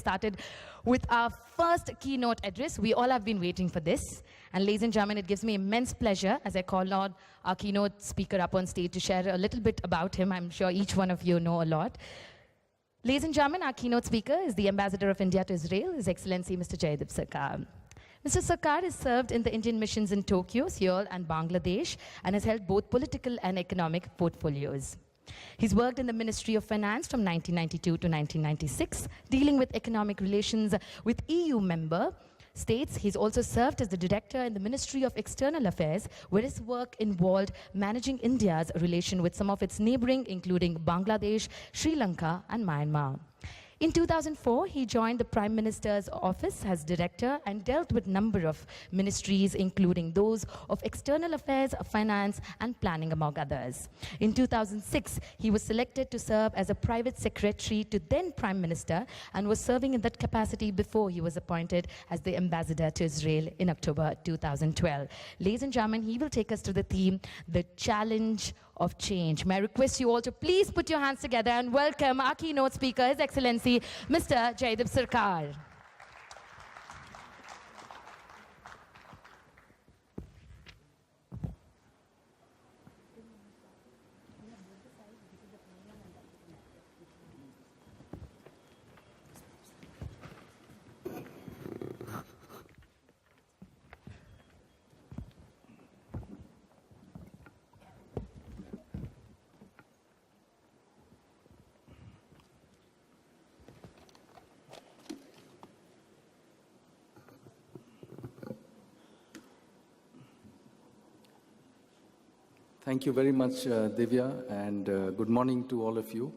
started with our first keynote address. We all have been waiting for this. And ladies and gentlemen, it gives me immense pleasure as I call on our keynote speaker up on stage to share a little bit about him. I'm sure each one of you know a lot. Ladies and gentlemen, our keynote speaker is the Ambassador of India to Israel, His Excellency Mr. Jaideep Sarkar. Mr. Sarkar has served in the Indian missions in Tokyo, Seoul, and Bangladesh, and has held both political and economic portfolios. He's worked in the Ministry of Finance from 1992 to 1996, dealing with economic relations with EU member states. He's also served as the director in the Ministry of External Affairs, where his work involved managing India's relation with some of its neighboring, including Bangladesh, Sri Lanka, and Myanmar. In 2004, he joined the Prime Minister's office as director and dealt with a number of ministries, including those of External Affairs, Finance, and Planning, among others. In 2006, he was selected to serve as a private secretary to then Prime Minister and was serving in that capacity before he was appointed as the ambassador to Israel in October 2012. Ladies and gentlemen, he will take us to the theme, the challenge of change. May I request you all to please put your hands together and welcome our keynote speaker, His Excellency, Mr. Jaideep Sarkar. Thank you very much, Divya, and good morning to all of you.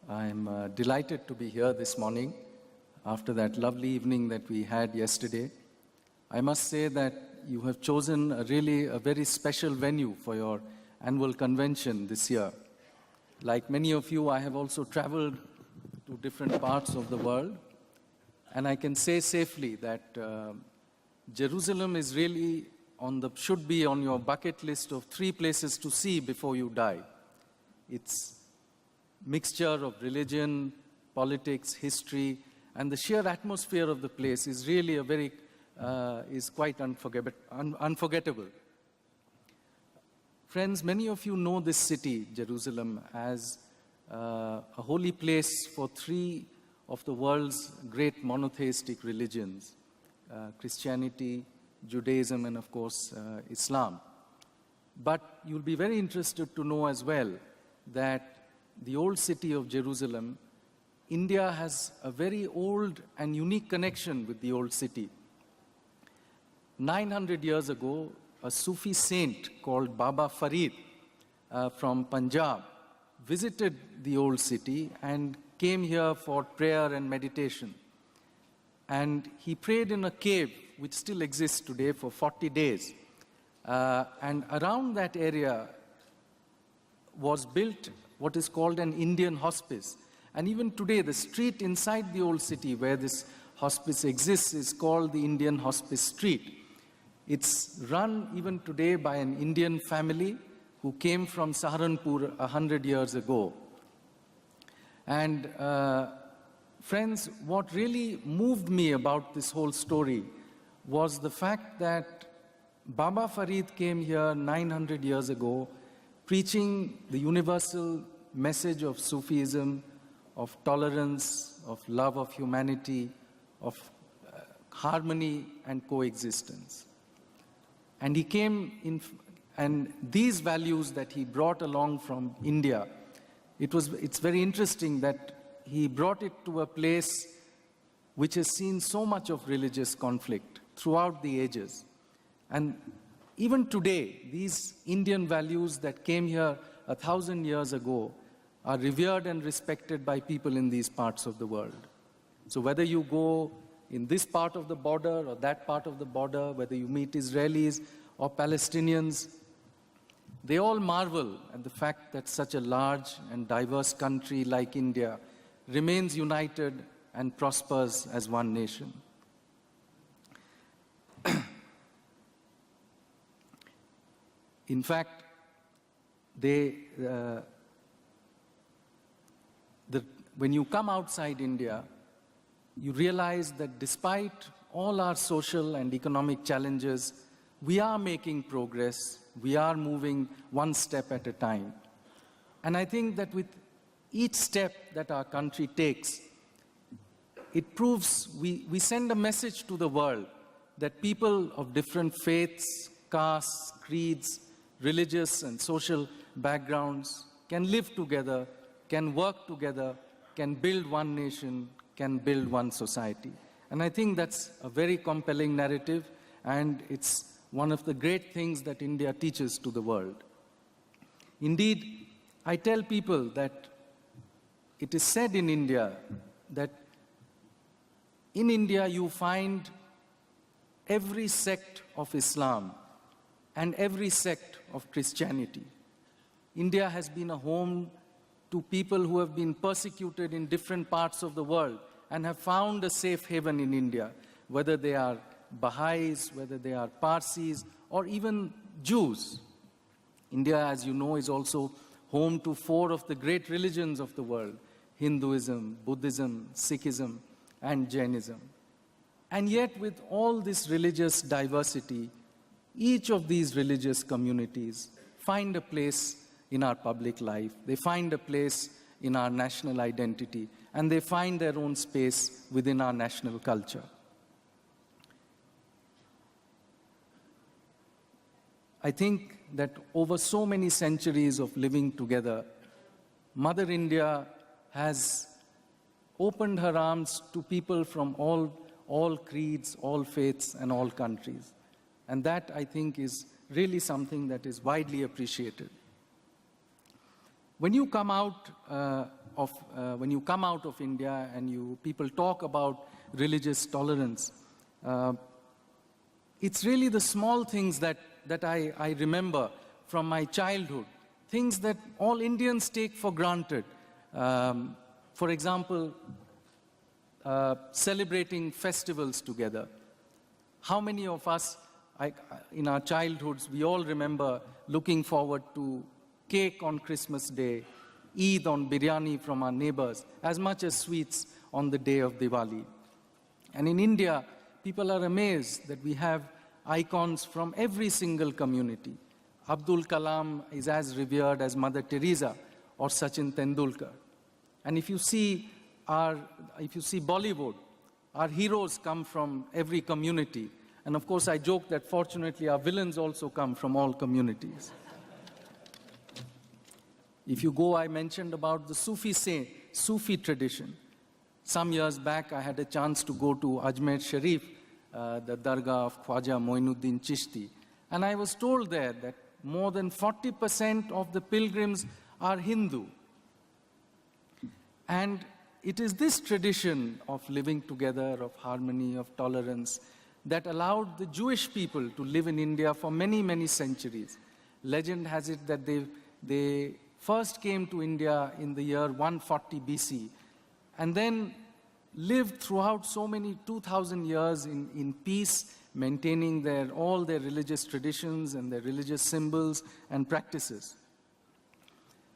I'm delighted to be here this morning after that lovely evening that we had yesterday. I must say that you have chosen a very special venue for your annual convention this year. Like many of you, I have also traveled to different parts of the world, and I can say safely that Jerusalem is really should be on your bucket list of 3 places to see before you die. It's mixture of religion, politics, history, and the sheer atmosphere of the place is really is quite unforgettable. Friends, many of you know this city, Jerusalem, as a holy place for 3 of the world's great monotheistic religions, Christianity, Judaism, and of course Islam. But you'll be very interested to know as well that the old city of Jerusalem, India has a very old and unique connection with the old city. 900 years ago, a Sufi saint called Baba Farid from Punjab visited the old city and came here for prayer and meditation. And he prayed in a cave which still exists today for 40 days. And around that area was built what is called an Indian hospice. And even today, the street inside the old city where this hospice exists is called the Indian Hospice Street. It's run even today by an Indian family who came from Saharanpur 100 years ago. And friends, what really moved me about this whole story was the fact that Baba Farid came here 900 years ago preaching the universal message of Sufism, of tolerance, of love of humanity, of harmony and coexistence. And he came in, and these values that he brought along from India, it's very interesting that he brought it to a place which has seen so much of religious conflict throughout the ages. And even today, these Indian values that came here 1,000 years ago are revered and respected by people in these parts of the world. So whether you go in this part of the border or that part of the border, whether you meet Israelis or Palestinians, they all marvel at the fact that such a large and diverse country like India remains united and prospers as one nation. In fact, when you come outside India, you realize that despite all our social and economic challenges, we are making progress, we are moving one step at a time. And I think that with each step that our country takes, it proves we send a message to the world that people of different faiths, castes, creeds, religious and social backgrounds can live together, can work together, can build one nation, can build one society. And I think that's a very compelling narrative, and it's one of the great things that India teaches to the world. Indeed, I tell people that it is said in India that in India you find every sect of Islam and every sect of Christianity. India has been a home to people who have been persecuted in different parts of the world and have found a safe haven in India, whether they are Baha'is, whether they are Parsis, or even Jews. India, as you know, is also home to 4 of the great religions of the world: Hinduism, Buddhism, Sikhism, and Jainism. And yet, with all this religious diversity, each of these religious communities find a place in our public life. They find a place in our national identity, and they find their own space within our national culture. I think that over so many centuries of living together, Mother India has opened her arms to people from all creeds, all faiths, and all countries. And that, I think, is really something that is widely appreciated. When you come out of India and people talk about religious tolerance, it's really the small things that I remember from my childhood, things that all Indians take for granted. For example, celebrating festivals together. How many of us, in our childhoods, we all remember looking forward to cake on Christmas Day, Eid on biryani from our neighbors, as much as sweets on the day of Diwali. And in India, people are amazed that we have icons from every single community. Abdul Kalam is as revered as Mother Teresa or Sachin Tendulkar. And if you see Bollywood, our heroes come from every community. And of course, I joke that fortunately our villains also come from all communities. If you go, I mentioned about the Sufi tradition. Some years back, I had a chance to go to Ajmer Sharif, the Dargah of Khwaja Moinuddin Chishti. And I was told there that more than 40% of the pilgrims are Hindu. And it is this tradition of living together, of harmony, of tolerance, that allowed the Jewish people to live in India for many, many centuries. Legend has it that they first came to India in the year 140 BC, and then lived throughout so many 2,000 years in peace, maintaining all their religious traditions and their religious symbols and practices.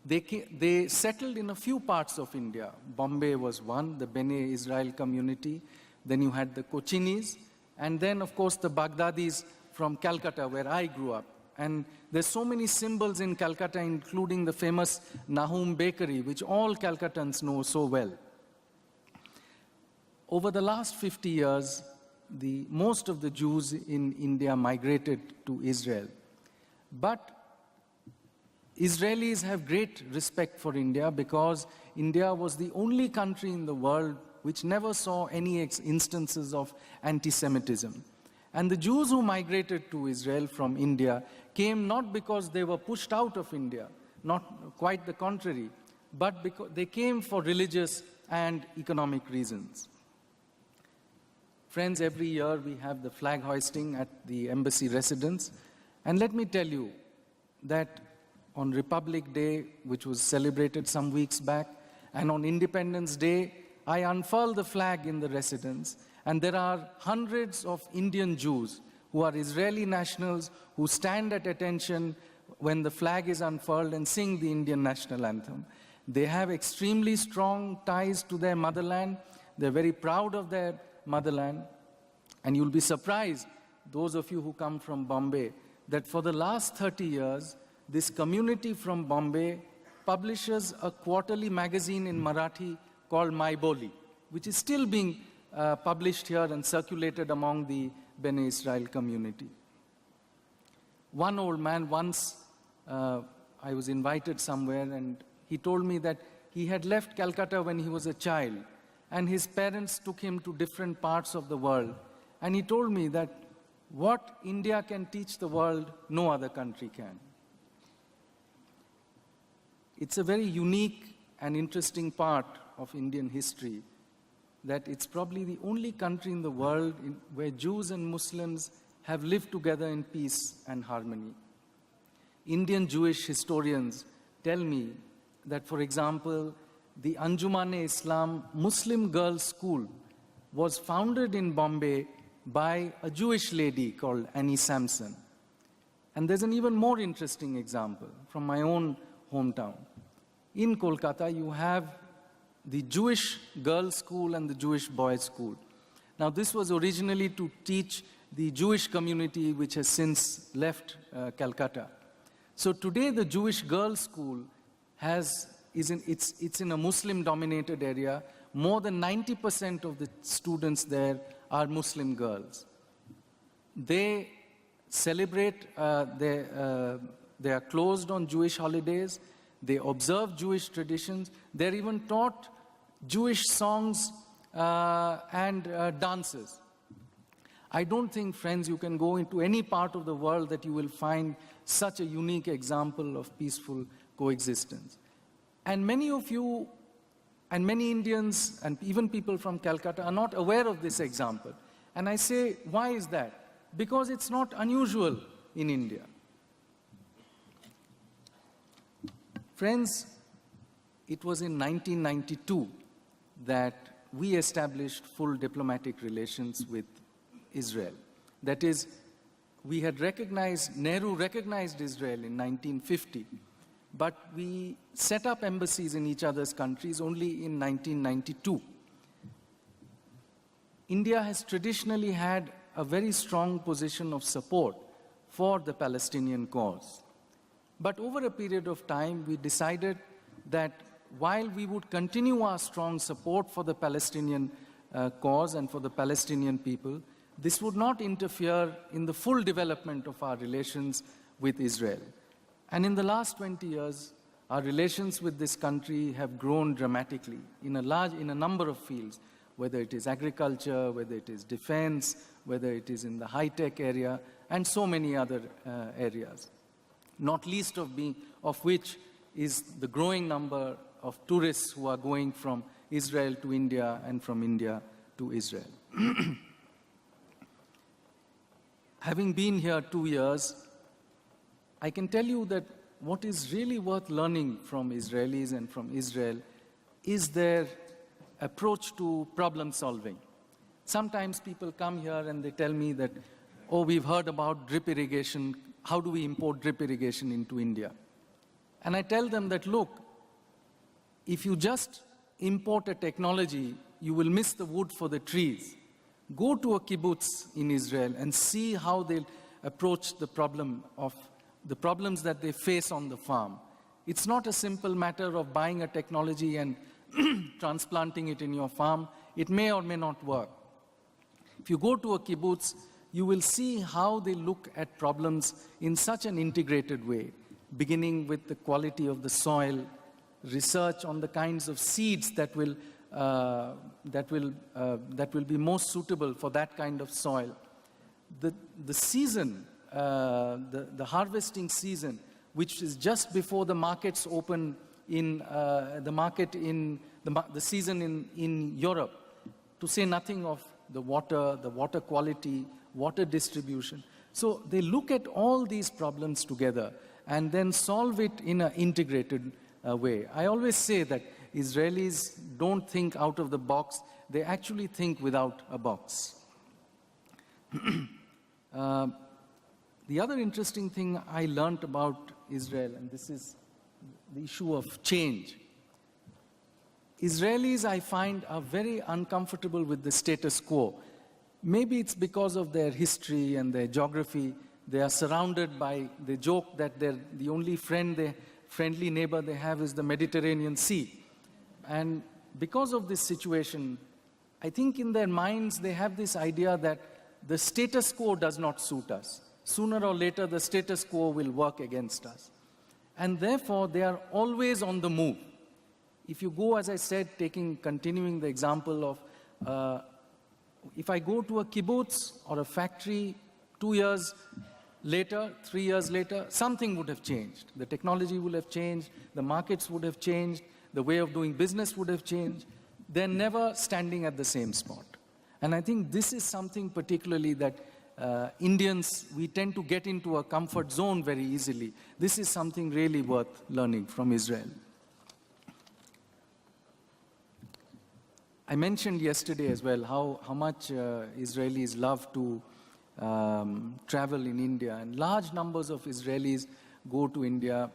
They settled in a few parts of India. Bombay was one, the Bene Israel community. Then you had the Cochinis, and then, of course, the Baghdadis from Calcutta, where I grew up. And there's so many symbols in Calcutta, including the famous Nahum Bakery, which all Calcuttans know so well. Over the last 50 years, most of the Jews in India migrated to Israel. But Israelis have great respect for India because India was the only country in the world which never saw any instances of anti-Semitism. And the Jews who migrated to Israel from India came not because they were pushed out of India, not quite the contrary, but because they came for religious and economic reasons. Friends, every year we have the flag hoisting at the embassy residence. And let me tell you that on Republic Day, which was celebrated some weeks back, and on Independence Day, I unfurl the flag in the residence, and there are hundreds of Indian Jews who are Israeli nationals who stand at attention when the flag is unfurled and sing the Indian national anthem. They have extremely strong ties to their motherland. They're very proud of their motherland. And you'll be surprised, those of you who come from Bombay, that for the last 30 years, this community from Bombay publishes a quarterly magazine in Marathi called My Boli, which is still being published here and circulated among the Bene Israel community. One old man once, I was invited somewhere, and he told me that he had left Calcutta when he was a child, and his parents took him to different parts of the world. And he told me that what India can teach the world, no other country can. It's a very unique and interesting part of Indian history that it's probably the only country in the world where Jews and Muslims have lived together in peace and harmony. Indian Jewish historians tell me that, for example, the Anjuman-e-Islam Muslim Girls' School was founded in Bombay by a Jewish lady called Annie Sampson. And there's an even more interesting example from my own hometown. In Kolkata, you have the Jewish girls' school and the Jewish boys' school. Now, this was originally to teach the Jewish community, which has since left Calcutta. So today, the Jewish girls' school it's in a Muslim-dominated area. More than 90% of the students there are Muslim girls. They celebrate, they are closed on Jewish holidays. They observe Jewish traditions. They're even taught Jewish songs and dances. I don't think, friends, you can go into any part of the world that you will find such a unique example of peaceful coexistence. And many of you, and many Indians, and even people from Calcutta, are not aware of this example. And I say, why is that? Because it's not unusual in India. Friends, it was in 1992 that we established full diplomatic relations with Israel. That is, Nehru recognized Israel in 1950, but we set up embassies in each other's countries only in 1992. India has traditionally had a very strong position of support for the Palestinian cause. But over a period of time, we decided that while we would continue our strong support for the Palestinian cause and for the Palestinian people, this would not interfere in the full development of our relations with Israel. And in the last 20 years, our relations with this country have grown dramatically in a number of fields, whether it is agriculture, whether it is defense, whether it is in the high-tech area, and so many other areas. Not least of which is the growing number of tourists who are going from Israel to India and from India to Israel. Having been here 2 years, I can tell you that what is really worth learning from Israelis and from Israel is their approach to problem solving. Sometimes people come here and they tell me that, oh, we've heard about drip irrigation. How do we import drip irrigation into India? And I tell them that, look, if you just import a technology, you will miss the wood for the trees. Go to a kibbutz in Israel and see how they'll approach the problems that they face on the farm. It's not a simple matter of buying a technology and transplanting it in your farm. It may or may not work. If you go to a kibbutz, you will see how they look at problems in such an integrated way, beginning with the quality of the soil, research on the kinds of seeds that will be most suitable for that kind of soil. The season, the harvesting season, which is just before the markets open in the season in Europe, to say nothing of the water quality, water distribution. So they look at all these problems together and then solve it in an integrated way. I always say that Israelis don't think out of the box, they actually think without a box. The other interesting thing I learned about Israel, and this is the issue of change. Israelis, I find, are very uncomfortable with the status quo. Maybe it's because of their history and their geography. They are surrounded by, they joke that the only friendly neighbor they have is the Mediterranean Sea. And because of this situation, I think in their minds they have this idea that the status quo does not suit us. Sooner or later, the status quo will work against us. And therefore, they are always on the move. If you go, as I said, continuing the example of, if I go to a kibbutz or a factory 2 years later, 3 years later, something would have changed. The technology would have changed, the markets would have changed, the way of doing business would have changed. They're never standing at the same spot. And I think this is something particularly that Indians, we tend to get into a comfort zone very easily. This is something really worth learning from Israel. I mentioned yesterday as well how much Israelis love to travel in India, and large numbers of Israelis go to India.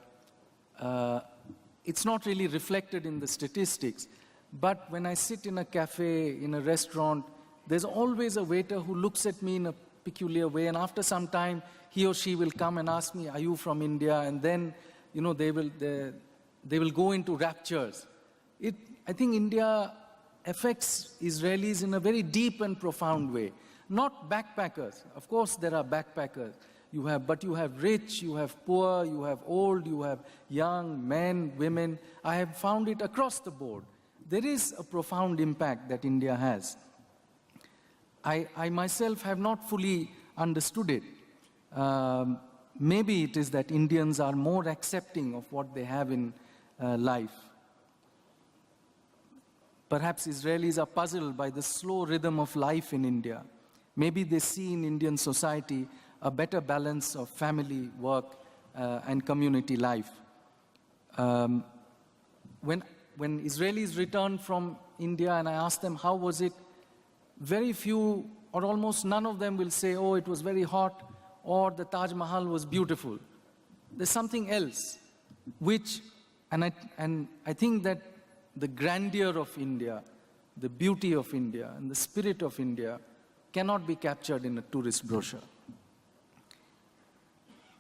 It's not really reflected in the statistics, but when I sit in a cafe, in a restaurant, there's always a waiter who looks at me in a peculiar way, and after some time, he or she will come and ask me, "Are you from India?" And then, they will go into raptures. I think India affects Israelis in a very deep and profound way. Not backpackers. Of course, there are backpackers. But you have rich, you have poor, you have old, you have young, men, women. I have found it across the board. There is a profound impact that India has. I myself have not fully understood it. Maybe it is that Indians are more accepting of what they have in life. Perhaps Israelis are puzzled by the slow rhythm of life in India. Maybe they see in Indian society a better balance of family, work, and community life. When Israelis return from India and I ask them, how was it? Very few or almost none of them will say, oh, it was very hot, or the Taj Mahal was beautiful. There's something else, and I think that the grandeur of India, the beauty of India, and the spirit of India cannot be captured in a tourist brochure.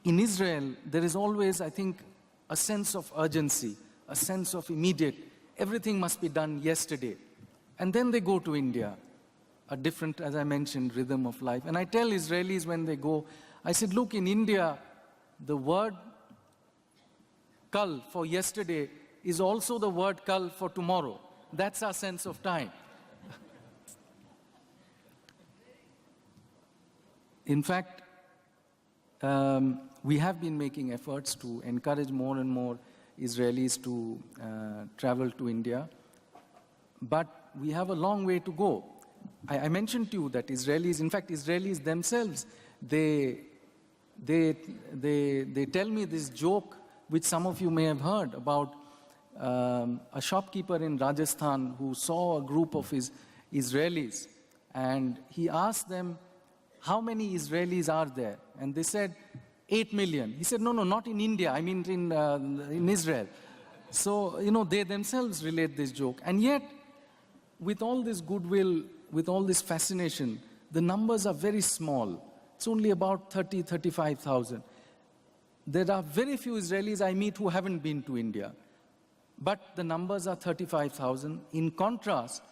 In Israel, there is always, I think, a sense of urgency, a sense of immediate, everything must be done yesterday. And then they go to India, a different, as I mentioned, rhythm of life. And I tell Israelis when they go, I said, look, in India, the word kal for yesterday is also the word kal for tomorrow. That's our sense of time. In fact, we have been making efforts to encourage more and more Israelis to travel to India, but we have a long way to go. I mentioned to you that Israelis, in fact, Israelis themselves, they tell me this joke, which some of you may have heard, about a shopkeeper in Rajasthan who saw a group of Israelis, and he asked them, how many Israelis are there? And they said, 8 million. He said, no, not in India, I mean in Israel. So, they themselves relate this joke. And yet, with all this goodwill, with all this fascination, the numbers are very small. It's only about 30, 35,000. There are very few Israelis I meet who haven't been to India. But the numbers are 35,000. In contrast,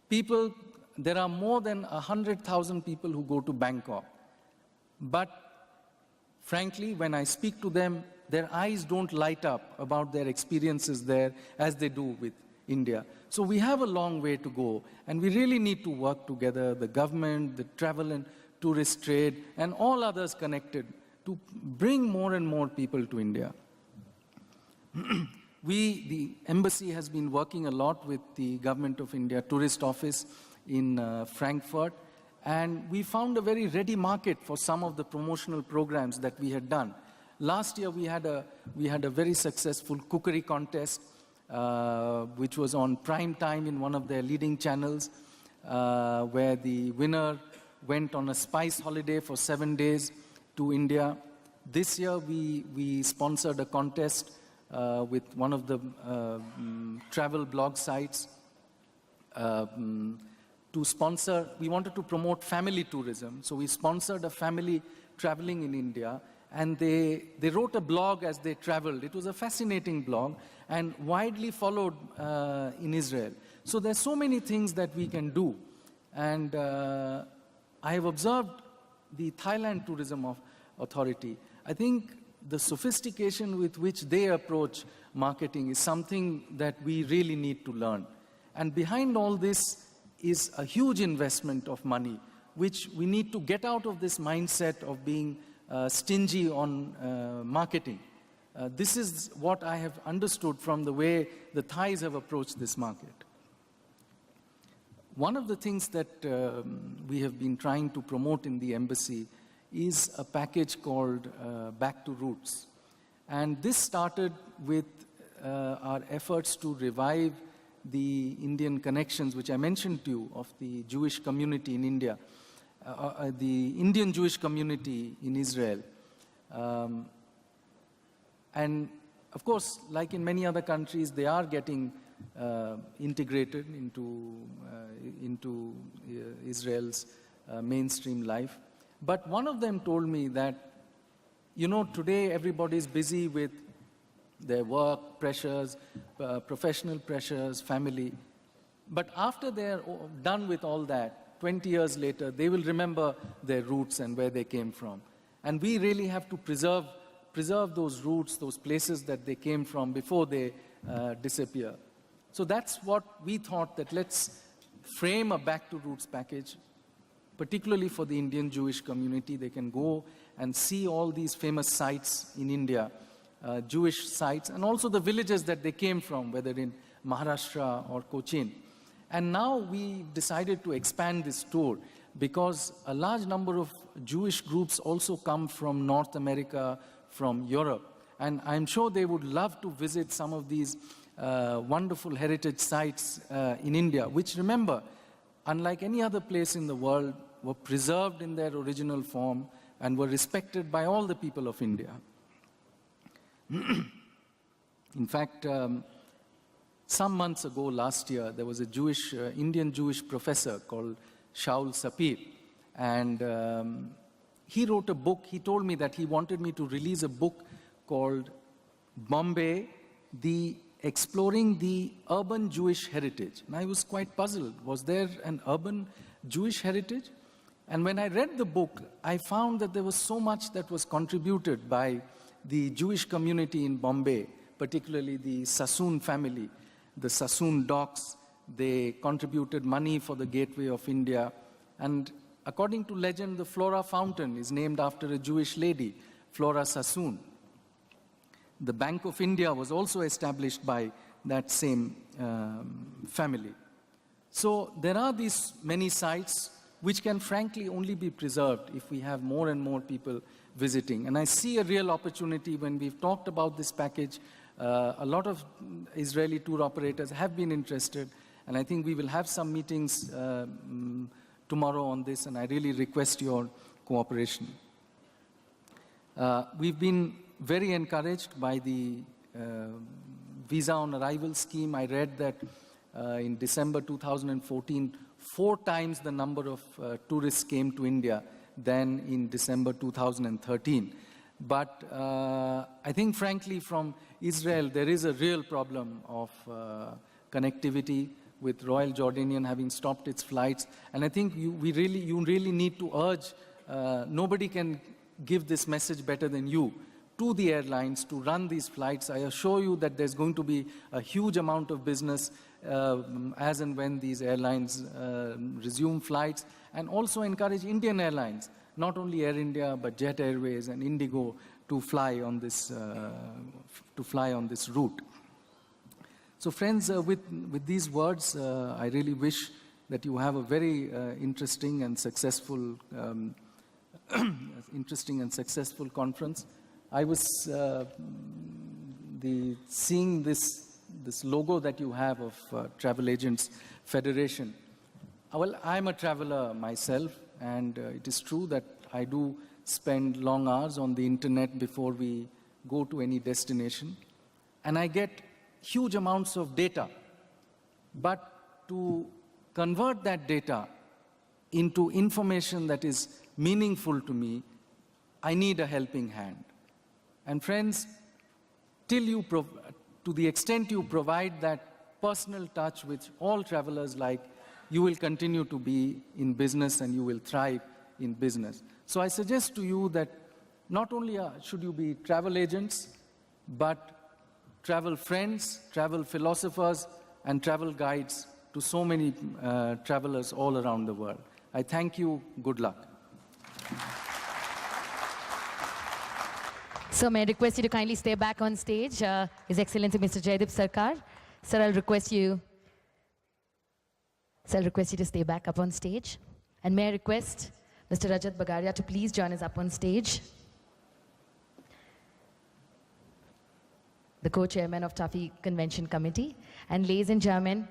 there are more than 100,000 people who go to Bangkok. But frankly, when I speak to them, their eyes don't light up about their experiences there as they do with India. So we have a long way to go, and we really need to work together, the government, the travel and tourist trade, and all others connected, to bring more and more people to India. The embassy has been working a lot with the Government of India Tourist Office in Frankfurt, and we found a very ready market for some of the promotional programs that we had done. Last year we had a very successful cookery contest, which was on prime time in one of their leading channels, where the winner went on a spice holiday for 7 days to India. This year we sponsored a contest with one of the travel blog sites to sponsor. We wanted to promote family tourism, so we sponsored a family traveling in India, and they wrote a blog as they traveled. It was a fascinating blog and widely followed in Israel. So there's so many things that we can do, and I have observed the Thailand Tourism Authority. I think the sophistication with which they approach marketing is something that we really need to learn. And behind all this is a huge investment of money, which we need to get out of this mindset of being stingy on marketing. This is what I have understood from the way the Thais have approached this market. One of the things that we have been trying to promote in the embassy is a package called Back to Roots. And this started with our efforts to revive the Indian connections, which I mentioned to you, of the Jewish community in India, the Indian Jewish community in Israel. And of course, like in many other countries, they are getting integrated into Israel's mainstream life. But one of them told me that, you know, today everybody's busy with their work pressures, professional pressures, family. But after they're done with all that, 20 years later, they will remember their roots and where they came from. And we really have to preserve those roots, those places that they came from before they disappear. So that's what we thought, that let's frame a Back to Roots package, particularly for the Indian Jewish community. They can go and see all these famous sites in India, Jewish sites, and also the villages that they came from, whether in Maharashtra or Cochin. And now we decided to expand this tour because a large number of Jewish groups also come from North America, from Europe. And I'm sure they would love to visit some of these wonderful heritage sites in India, which, remember, unlike any other place in the world, were preserved in their original form and were respected by all the people of India. In fact, some months ago, last year, there was a Indian Jewish professor called Shaul Sapir, and he wrote a book. He told me that he wanted me to release a book called Bombay, Exploring the Urban Jewish Heritage. And I was quite puzzled. Was there an urban Jewish heritage? And when I read the book, I found that there was so much that was contributed by the Jewish community in Bombay, particularly the Sassoon family, the Sassoon docks. They contributed money for the Gateway of India. And according to legend, the Flora Fountain is named after a Jewish lady, Flora Sassoon. The Bank of India was also established by that same family. So there are these many sites which can frankly only be preserved if we have more and more people visiting. And I see a real opportunity. When we've talked about this package, a lot of Israeli tour operators have been interested, and I think we will have some meetings tomorrow on this, and I really request your cooperation. We've been very encouraged by the visa on arrival scheme. I read that in December 2014, 4 times the number of tourists came to India than in December 2013. But I think, frankly, from Israel, there is a real problem of connectivity, with Royal Jordanian having stopped its flights. And I think you really need to urge, nobody can give this message better than you, to the airlines to run these flights. I assure you that there's going to be a huge amount of business as and when these airlines resume flights, and also encourage Indian airlines, not only Air India, but Jet Airways and Indigo, to fly on this route. So friends, with these words, I really wish that you have a very interesting and successful conference. I was seeing this logo that you have of Travel Agents Federation. Well, I'm a traveler myself, and it is true that I do spend long hours on the internet before we go to any destination. and I get huge amounts of data. But to convert that data into information that is meaningful to me, I need a helping hand. And friends, to the extent you provide that personal touch which all travelers like, you will continue to be in business and you will thrive in business. So I suggest to you that not only should you be travel agents, but travel friends, travel philosophers, and travel guides to so many travelers all around the world. I thank you. Good luck. So may I request you to kindly stay back on stage. His Excellency Mr. Jaideep Sarkar. Sir, I'll request you to stay back up on stage. And may I request Mr. Rajat Bagaria to please join us up on stage. The co-chairman of TAFI Convention Committee. And ladies and gentlemen,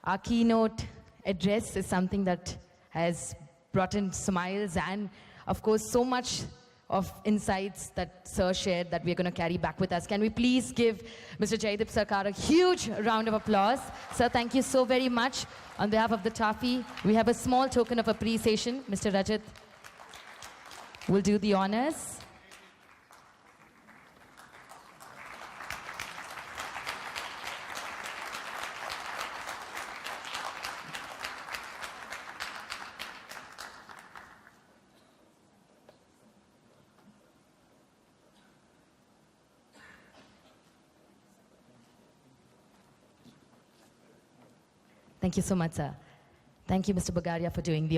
our keynote address is something that has brought in smiles and, of course, so much of insights that Sir shared that we're going to carry back with us. Can we please give Mr. Jaideep Sarkar a huge round of applause? Sir, thank you so very much. On behalf of the TAFI, we have a small token of appreciation. Mr. Rajat will do the honors. Thank you so much, sir. Thank you, Mr. Bagaria, for doing the